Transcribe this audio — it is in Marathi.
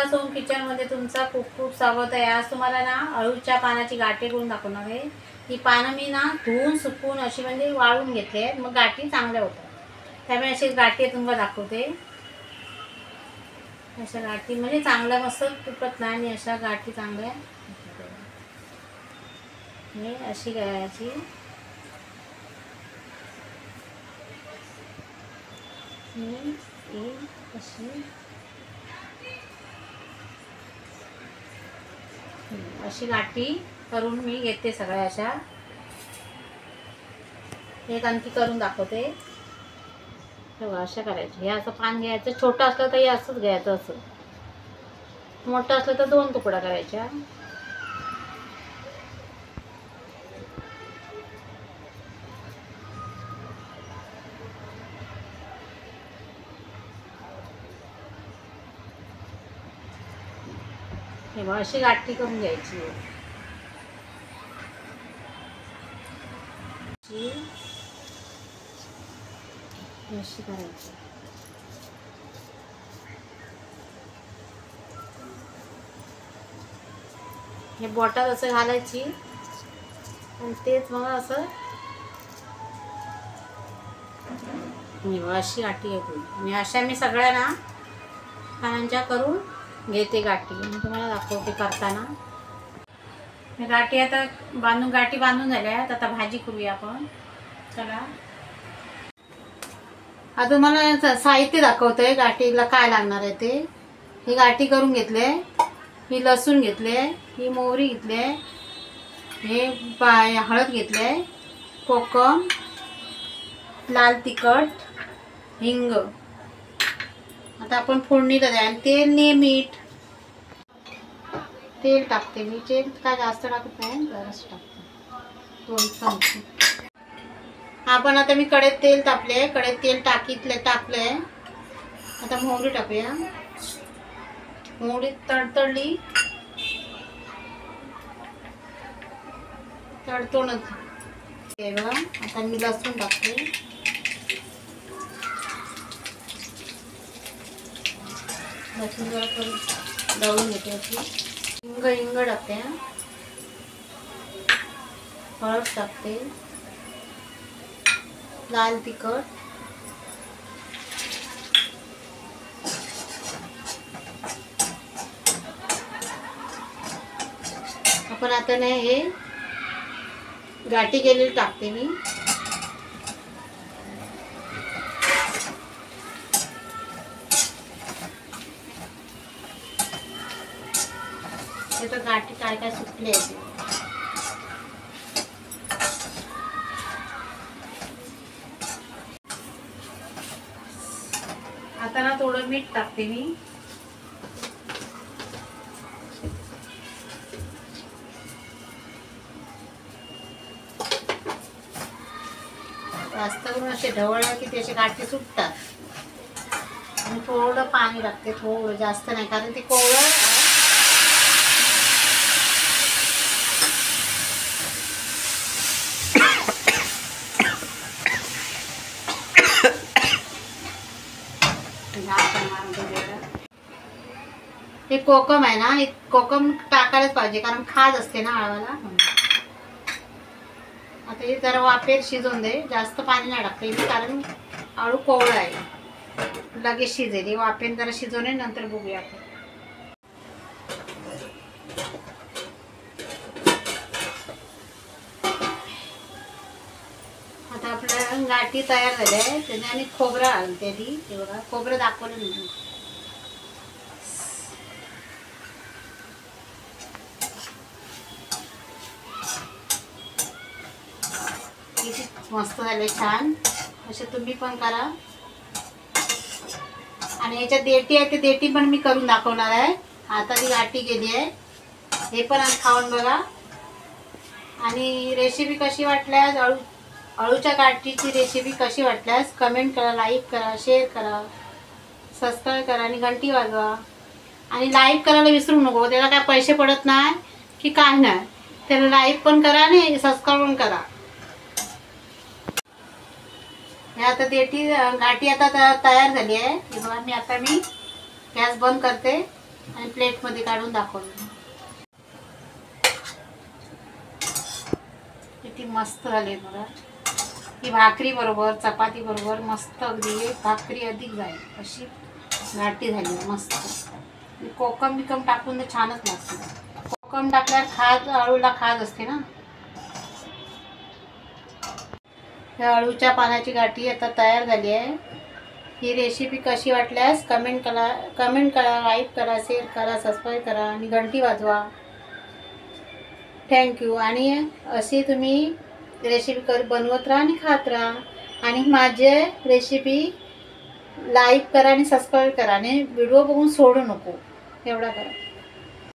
नमस्कार, सोम किचनमध्ये तुमचं खूप खूप स्वागत आहे। आज तुम्हाला ना अळूच्या पानाची गाठी करून दाखवणार आहे। ही पानं मी ना धुवून सुकवून अशी म्हणजे वाळून घेतले आहेत, मग गाठी चांगल्या होतात। त्यामुळे अशी गाठी तुम्हाला दाखवते। अशा गाठी म्हणजे चांगल्या मस्त तुटत नाही आणि अशा गाठी चांगल्या हे अशी करायची। अशी अशी गाठी करून मी घेते सगळ्या अशा। एक आणखी करून दाखवते। तेव्हा अशा करायची। हे असं पान घ्यायचं, छोटं असलं तर हे असंच घ्यायचं, असं मोठं असलं तर 2 तुकडा करायच्या। तेव्हा अशी गाठी करून घ्यायची। अशी करायची। हे बोटात असं घालायची आणि तेच मग असं अशी गाठी घेते। आणि अशा मी सगळ्या ना पानांच्या करून घेते गाठी आणि तुम्हाला दाखवते करताना। गाठी आता गाठी बांधून झाल्या। आता भाजी करूया आपण। चला आता तुम्हाला साहित्य दाखवतोय गाठीला काय लागणार आहे ते। ही गाठी करून घेतले, ही लसूण घेतले, ही मोहरी घेतले, हे हळद घेतले, कोकम, लाल तिखट, हिंग। आता आपण फोडणीला द्या। तेल ने मीठ, तेल टाकते मी। तेल काय जास्त टाकत नाही, जरासं टाकते, 2 चमचे। आपण आता मी कढईत तेल तापले, कढईत तेल टाकले। आता मोहरी टाकूया। मोहरी तडतडली, तडतडून तेव्हा आता मी लसूण टाकते। लसूण जरा दळून घेते अशी। हिंग टाकते, हळद टाकते, लाल तिखट, आपण आता नाही हे गाठी केलेली टाकते मी। आता गाठी काय काय सुटले आहेत। आता ना थोडं मीठ टाकते मी। जास्त करून असे ढवळले की त्याचे गाठी सुटतात। आणि थोडं पाणी टाकते, थोडं जास्त नाही, कारण ते कोवळं हे कोकम आहे ना, हे कोकम टाकायलाच पाहिजे कारण खाज असते ना अळवाला। आता हे जरा वाफेत शिजवून दे, जास्त पाणी नाही टाकते मी कारण आळू कोवळा आहे, लगेच शिजेल। हे वाफेत जरा शिजवणे, नंतर बघूया आपण। आता आपल्या गाठी तयार झाल्या आहेत। त्याने आणि खोबरं आणते ती, हे बघा खोबरं दाखवलं नाही। मस्त झाले, छान। असे तुम्ही पण करा। आणि याच्या देठी आहे, ते देठी पण मी करून दाखवणार आहे। आता ती गाठी केली आहे, हे पण खाऊन बघा। आणि रेसिपी कशी वाटल्यास, अळूच्या गाठीची रेसिपी कशी वाटल्यास कमेंट करा, लाईक करा, शेअर करा, सबस्क्राईब करा आणि घंटी वाजवा। आणि लाईक करायला विसरू नको, त्याला काय पैसे पडत नाही की काय नाही, त्याला लाईक पण करा आणि सबस्क्राईब पण करा। हे आता गाठी आता तयार झाली आहे। बघा मी आता गॅस बंद करते आणि प्लेटमध्ये काढून दाखवलं. किती मस्त झाले बघा. ही भाकरी बरोबर चपाती बरोबर मस्त अगदी भाकरी अधिक जाईल अशी घाटी झाली मस्त. कोकम बिकम टाकून तर छानच लागते. कोकम टाकल्यावर खाज अळूला खाज असते ना. ह्या अळूच्या पानाची गाठी आता तयार झाली आहे. ही रेसिपी कशी वाटल्यास कमेंट करा, लाईक करा, शेअर करा, सबस्क्राईब करा आणि घंटी वाजवा. थँक्यू. आणि अशी तुम्ही रेसिपी बनवत राहा आणि खात राहा. आणि माझे रेसिपी लाईक करा आणि सबस्क्राईब करा आणि व्हिडिओ बघून सोडू नको. एवढा करा.